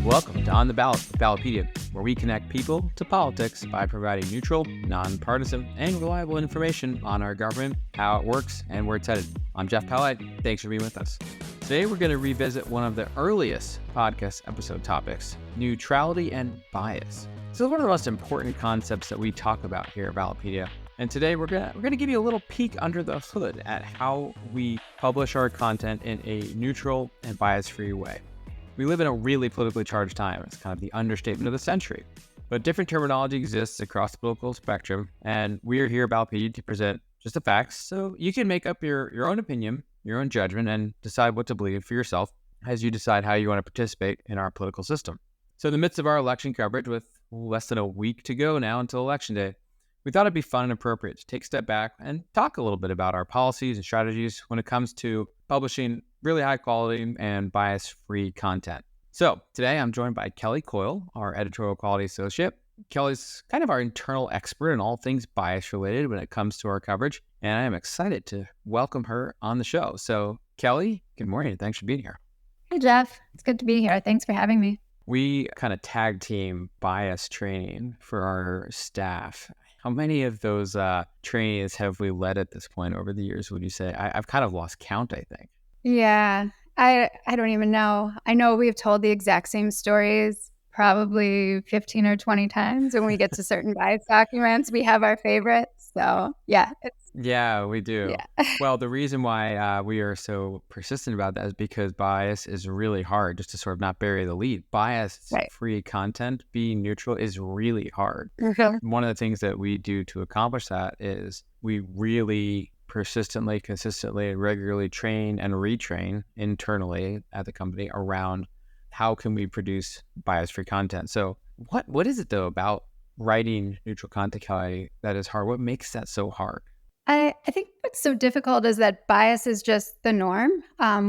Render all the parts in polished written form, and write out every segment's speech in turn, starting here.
Welcome to On the Ballot with Ballotpedia, where we connect people to politics by providing neutral, nonpartisan, and reliable information on our government, how it works, and where it's headed. I'm Jeff Pallette. Thanks for being with us. Today, we're going to revisit one of the earliest podcast episode topics, neutrality and bias. So, one of the most important concepts that we talk about here at Ballotpedia. And today, we're gonna give you a little peek under the hood at how we publish our content in a neutral and bias-free way. We live in a really politically charged time. It's kind of the understatement of the century. But different terminology exists across the political spectrum, and we're here at Ballotpedia to present just the facts, so you can make up your own opinion, your own judgment, and decide what to believe for yourself as you decide how you want to participate in our political system. So in the midst of our election coverage, with less than a week to go now until Election Day, we thought it'd be fun and appropriate to take a step back and talk a little bit about our policies and strategies when it comes to publishing really high quality and bias-free content. So today I'm joined by Kelly Coyle, our editorial quality associate. Kelly's kind of our internal expert in all things bias related when it comes to our coverage, and I am excited to welcome her on the show. So Kelly, good morning. Thanks for being here. Hey, Jeff. It's good to be here. Thanks for having me. We kind of tag team bias training for our staff. How many of those trainings have we led at this point over the years, would you say? I've kind of lost count, I think. Yeah, I don't even know. I know we've told the exact same stories probably 15 or 20 times. When we get to certain bias documents, we have our favorites. So yeah. Yeah, we do. Yeah. Well, the reason why we are so persistent about that is because bias is really hard, just to sort of not bury the lead. Bias-free content, being neutral, is really hard. Mm-hmm. One of the things that we do to accomplish that is we really persistently, consistently, and regularly train and retrain internally at the company around how can we produce bias-free content. So what is it, though, about writing neutral content, Kelly, that is hard? What makes that so hard? I think what's so difficult is that bias is just the norm,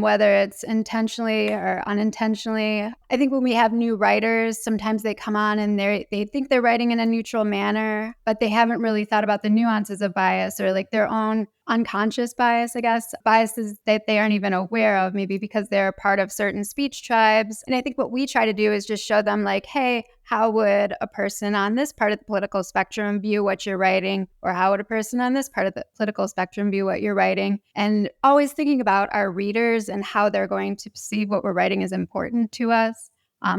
whether it's intentionally or unintentionally. I think when we have new writers, sometimes they come on and they think they're writing in a neutral manner, but they haven't really thought about the nuances of bias or like their own unconscious bias, I guess, biases that they aren't even aware of, maybe because they're part of certain speech tribes. And I think what we try to do is just show them like, hey, how would a person on this part of the political spectrum view what you're writing? Or how would a person on this part of the political spectrum view what you're writing? And always thinking about our readers and how they're going to perceive what we're writing is important to us,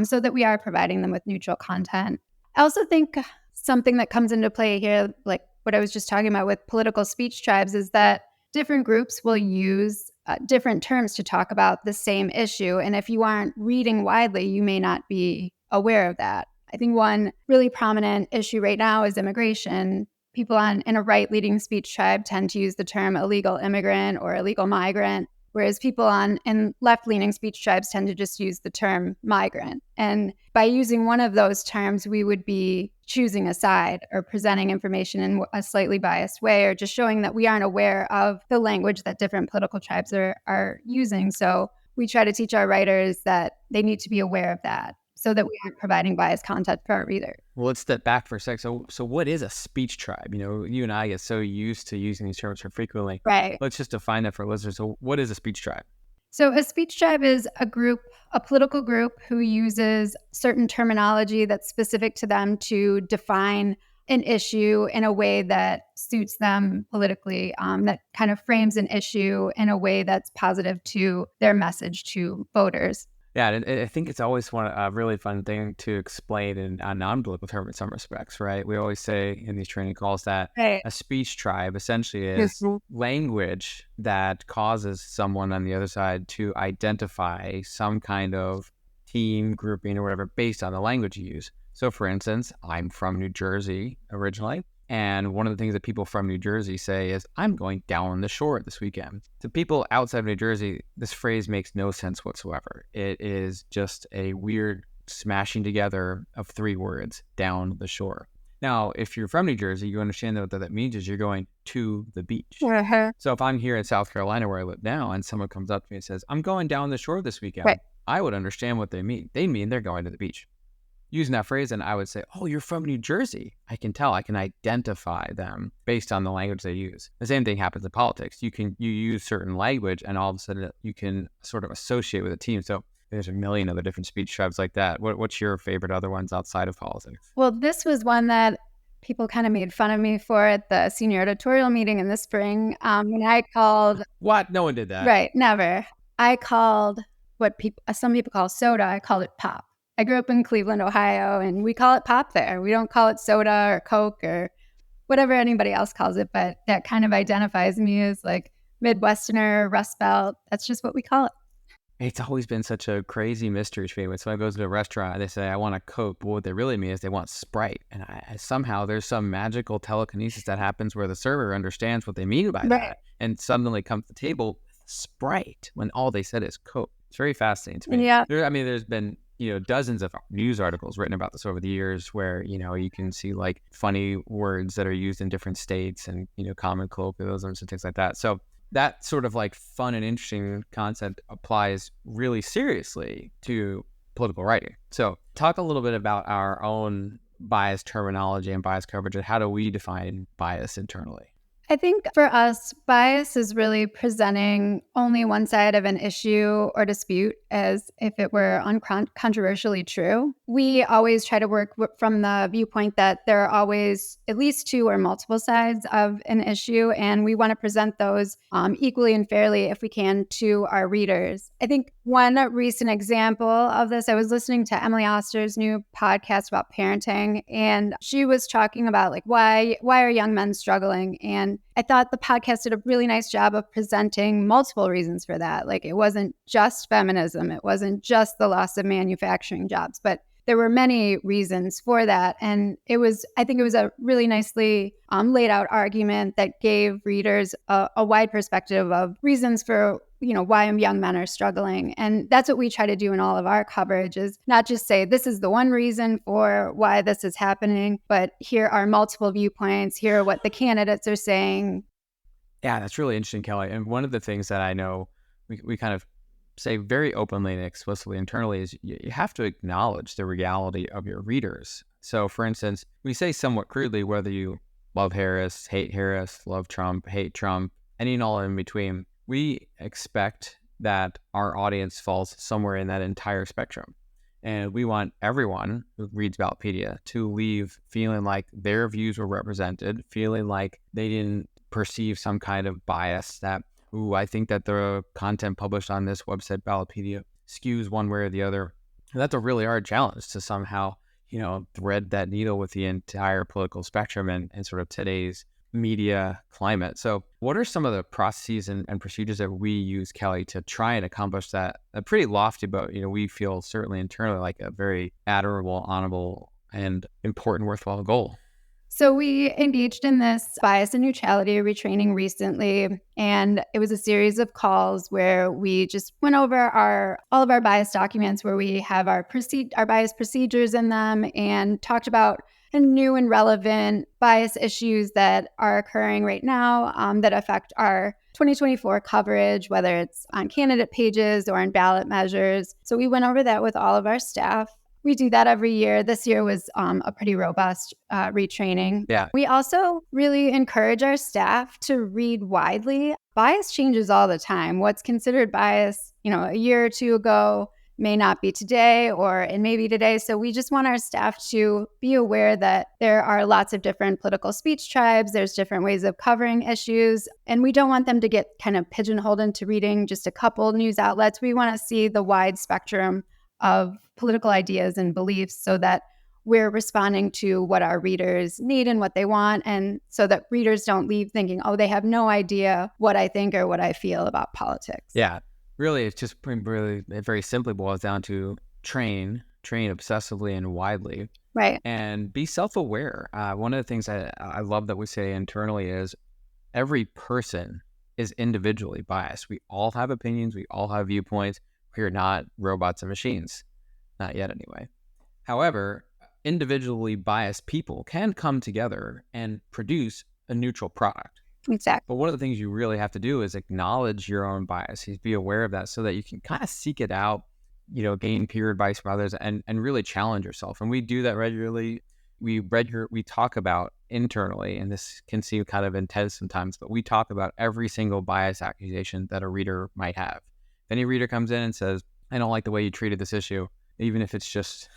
so that we are providing them with neutral content. I also think something that comes into play here, like what I was just talking about with political speech tribes, is that different groups will use different terms to talk about the same issue. And if you aren't reading widely, you may not be aware of that. I think one really prominent issue right now is immigration. People in a right-leaning speech tribe tend to use the term illegal immigrant or illegal migrant, whereas people in left-leaning speech tribes tend to just use the term migrant. And by using one of those terms, we would be choosing a side or presenting information in a slightly biased way, or just showing that we aren't aware of the language that different political tribes are using. So we try to teach our writers that they need to be aware of that, so that we aren't providing biased content for our reader. Well, let's step back for a sec. So what is a speech tribe? You know, you and I get so used to using these terms so frequently. Right. Let's just define that for listeners. So what is a speech tribe? So a speech tribe is a political group who uses certain terminology that's specific to them to define an issue in a way that suits them politically, that kind of frames an issue in a way that's positive to their message to voters. Yeah, and I think it's always a really fun thing to explain in a non-political term in some respects, right? We always say in these training calls that a speech tribe essentially is language that causes someone on the other side to identify some kind of team, grouping, or whatever based on the language you use. So, for instance, I'm from New Jersey originally. And one of the things that people from New Jersey say is, I'm going down the shore this weekend. To people outside of New Jersey, this phrase makes no sense whatsoever. It is just a weird smashing together of three words, down the shore. Now, if you're from New Jersey, you understand that what that means is you're going to the beach. Uh-huh. So if I'm here in South Carolina where I live now and someone comes up to me and says, I'm going down the shore this weekend, right, I would understand what they mean. They mean they're going to the beach. Using that phrase, and I would say, oh, you're from New Jersey. I can tell, I can identify them based on the language they use. The same thing happens in politics. You use certain language and all of a sudden you can sort of associate with a team. So there's a million other different speech tribes like that. What's your favorite other ones outside of politics? Well, this was one that people kind of made fun of me for at the senior editorial meeting in the spring. When I called, What? No one did that. right, never. I called what some people call soda. I called it pop. I grew up in Cleveland, Ohio, and we call it pop there. We don't call it soda or Coke or whatever anybody else calls it, but that kind of identifies me as like Midwesterner, Rust Belt. That's just what we call it. It's always been such a crazy mystery to me when someone goes to a restaurant and they say, I want a Coke. But what they really mean is they want Sprite. And somehow there's some magical telekinesis that happens where the server understands what they mean by that and suddenly comes to the table with Sprite when all they said is Coke. It's very fascinating to me. Yeah. There's been, dozens of news articles written about this over the years where, you can see like funny words that are used in different states and, common colloquialisms and things like that. So that sort of like fun and interesting concept applies really seriously to political writing. So talk a little bit about our own bias terminology and bias coverage and how do we define bias internally? I think for us, bias is really presenting only one side of an issue or dispute as if it were uncontroversially true. We always try to work from the viewpoint that there are always at least two or multiple sides of an issue, and we want to present those equally and fairly if we can to our readers. I think one recent example of this, I was listening to Emily Oster's new podcast about parenting, and she was talking about like why are young men struggling? And I thought the podcast did a really nice job of presenting multiple reasons for that. Like it wasn't just feminism, it wasn't just the loss of manufacturing jobs, but there were many reasons for that. And I think it was a really nicely laid out argument that gave readers a wide perspective of reasons for why young men are struggling. And that's what we try to do in all of our coverage is not just say, this is the one reason for why this is happening, but here are multiple viewpoints. Here are what the candidates are saying. Yeah, that's really interesting, Kelly. And one of the things that I know we kind of say very openly and explicitly internally is you have to acknowledge the reality of your readers. So for instance, we say somewhat crudely, whether you love Harris, hate Harris, love Trump, hate Trump, any and all in between, we expect that our audience falls somewhere in that entire spectrum. And we want everyone who reads Ballotpedia to leave feeling like their views were represented, feeling like they didn't perceive some kind of bias that, I think that the content published on this website, Ballotpedia, skews one way or the other. And that's a really hard challenge to somehow, thread that needle with the entire political spectrum and sort of today's media climate. So what are some of the processes and procedures that we use, Kelly, to try and accomplish that? A pretty lofty, but, we feel certainly internally like a very admirable, honorable, and important, worthwhile goal. So we engaged in this bias and neutrality retraining recently, and it was a series of calls where we just went over all of our bias documents where we have our bias procedures in them and talked about new and relevant bias issues that are occurring right now that affect our 2024 coverage, whether it's on candidate pages or in ballot measures. So we went over that with all of our staff. We do that every year. This year was a pretty robust retraining. Yeah. We also really encourage our staff to read widely. Bias changes all the time. What's considered bias, a year or two ago may not be today, or it may be today. So we just want our staff to be aware that there are lots of different political speech tribes. There's different ways of covering issues. And we don't want them to get kind of pigeonholed into reading just a couple news outlets. We want to see the wide spectrum of political ideas and beliefs so that we're responding to what our readers need and what they want, and so that readers don't leave thinking, oh, they have no idea what I think or what I feel about politics. Yeah, really, it's just really, it very simply boils down to train obsessively and widely. Right. And be self-aware. One of the things I love that we say internally is every person is individually biased. We all have opinions. We all have viewpoints. We are not robots and machines. Not yet, anyway. However, individually biased people can come together and produce a neutral product. Exactly. But one of the things you really have to do is acknowledge your own biases, be aware of that so that you can kind of seek it out, gain peer advice from others and really challenge yourself. And we do that regularly. We talk about internally, and this can seem kind of intense sometimes, but we talk about every single bias accusation that a reader might have. If any reader comes in and says, I don't like the way you treated this issue, even if it's just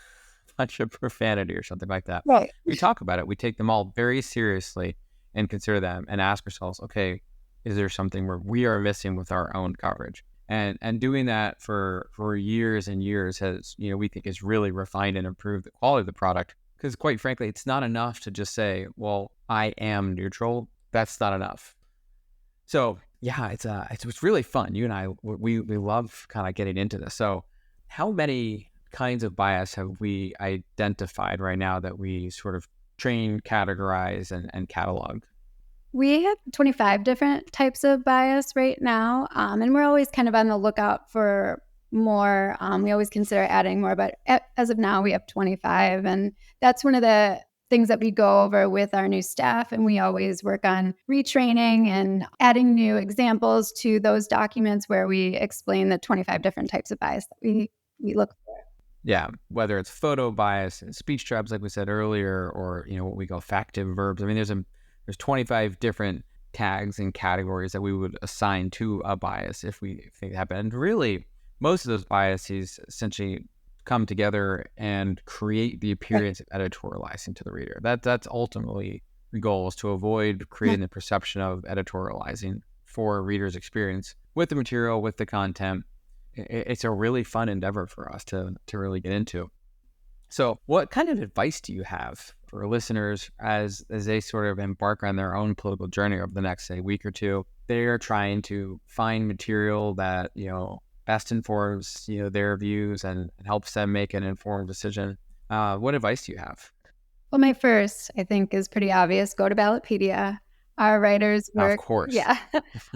a bunch of profanity or something like that. Right. We talk about it. We take them all very seriously and consider them and ask ourselves, okay, is there something where we are missing with our own coverage? And doing that for years and years has, we think has really refined and improved the quality of the product. Because quite frankly, it's not enough to just say, well, I am neutral. That's not enough. So yeah, it's really fun. You and I, we love kind of getting into this. So how many kinds of bias have we identified right now that we sort of train, categorize, and catalog? We have 25 different types of bias right now, and we're always kind of on the lookout for more. We always consider adding more, but as of now, we have 25, and that's one of the things that we go over with our new staff, and we always work on retraining and adding new examples to those documents where we explain the 25 different types of bias that we look for. Yeah, whether it's photo bias and speech tribes, like we said earlier, or what we call factive verbs. I mean, there's 25 different tags and categories that we would assign to a bias if think happen. And really, most of those biases essentially come together and create the appearance of editorializing to the reader. That's ultimately the goal, is to avoid creating the perception of editorializing for a reader's experience with the material, with the content. It's a really fun endeavor for us to really get into. So what kind of advice do you have for listeners as they sort of embark on their own political journey over the next, say, week or two? They are trying to find material that, best informs, their views and helps them make an informed decision. What advice do you have? Well, my first, I think, is pretty obvious. Go to Ballotpedia. Our writers work. Of course. Yeah.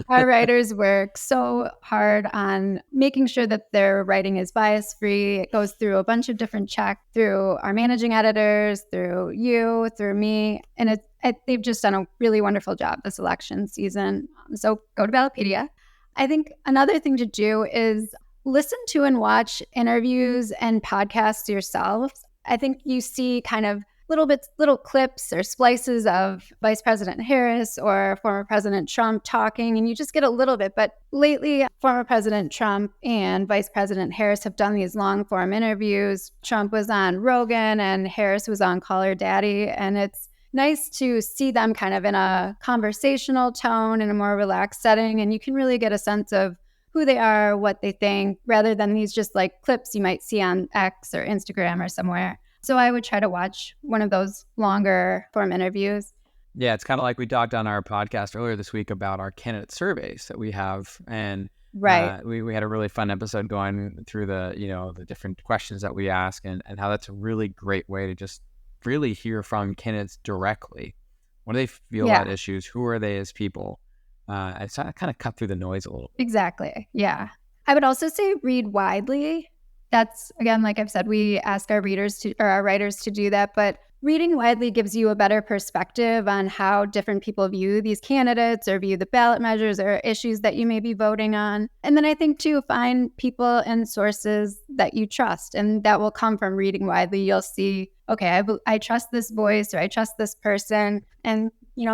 Our writers work so hard on making sure that their writing is bias-free. It goes through a bunch of different checks, through our managing editors, through you, through me. And they've just done a really wonderful job this election season. So go to Ballotpedia. I think another thing to do is listen to and watch interviews and podcasts yourselves. I think you see kind of little clips or splices of Vice President Harris or former President Trump talking, and you just get a little bit. But lately, former President Trump and Vice President Harris have done these long form interviews. Trump was on Rogan and Harris was on Call Her Daddy, and it's nice to see them kind of in a conversational tone, in a more relaxed setting, and you can really get a sense of who they are, what they think, rather than these just like clips you might see on X or Instagram or somewhere. So I would try to watch one of those longer form interviews. Yeah, it's kind of like we talked on our podcast earlier this week about our candidate surveys that we have. And right. We had a really fun episode going through the different questions that we ask and how that's a really great way to just really hear from candidates directly. What do they feel about issues? Who are they as people? It's kind of cut through the noise a little. Exactly. Yeah. I would also say read widely. That's, again, like I've said, we ask our writers to do that, but reading widely gives you a better perspective on how different people view these candidates or view the ballot measures or issues that you may be voting on. And then I think, too, find people and sources that you trust, and that will come from reading widely. You'll see, okay, I trust this voice or I trust this person, and,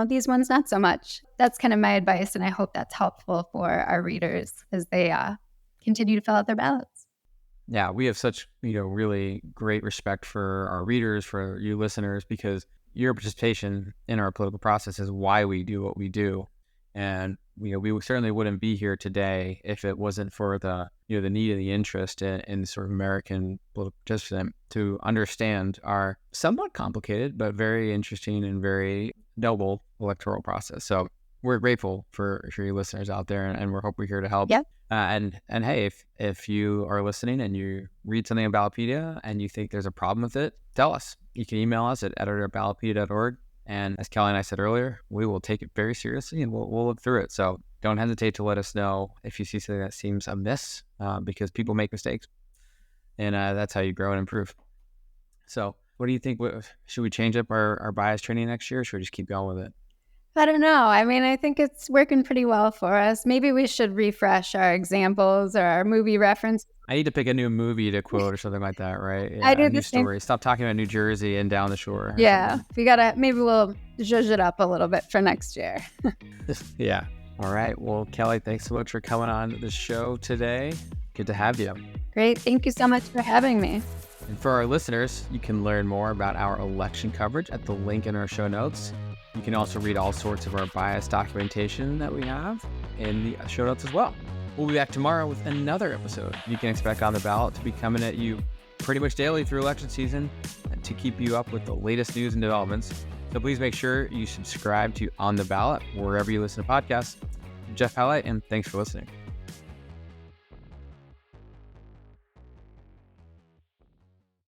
these ones not so much. That's kind of my advice, and I hope that's helpful for our readers as they continue to fill out their ballots. Yeah, we have such, really great respect for our readers, for you listeners, because your participation in our political process is why we do what we do. And, we certainly wouldn't be here today if it wasn't for the, the need and the interest in sort of American political participant to understand our somewhat complicated, but very interesting and very noble electoral process. So we're grateful for you listeners out there, and we hope we're here to help. Yep. And hey, if you are listening and you read something on Ballotpedia and you think there's a problem with it, tell us. You can email us at editor@ballotpedia.org. And as Kelly and I said earlier, we will take it very seriously and we'll look through it. So don't hesitate to let us know if you see something that seems amiss, because people make mistakes, and that's how you grow and improve. So what do you think? Should we change up our bias training next year, or should we just keep going with it? I don't know. I mean, I think it's working pretty well for us. Maybe we should refresh our examples or our movie reference. I need to pick a new movie to quote or something like that, right? Yeah, I do a new the same. story. Stop talking about New Jersey and down the shore. Yeah, maybe we'll zhuzh it up a little bit for next year. Yeah. All right. Well, Kelly, thanks so much for coming on the show today. Good to have you. Great. Thank you so much for having me. And for our listeners, you can learn more about our election coverage at the link in our show notes. You can also read all sorts of our bias documentation that we have in the show notes as well. We'll be back tomorrow with another episode. You can expect On the Ballot to be coming at you pretty much daily through election season to keep you up with the latest news and developments. So please make sure you subscribe to On the Ballot wherever you listen to podcasts. I'm Jeff Pallette, and thanks for listening.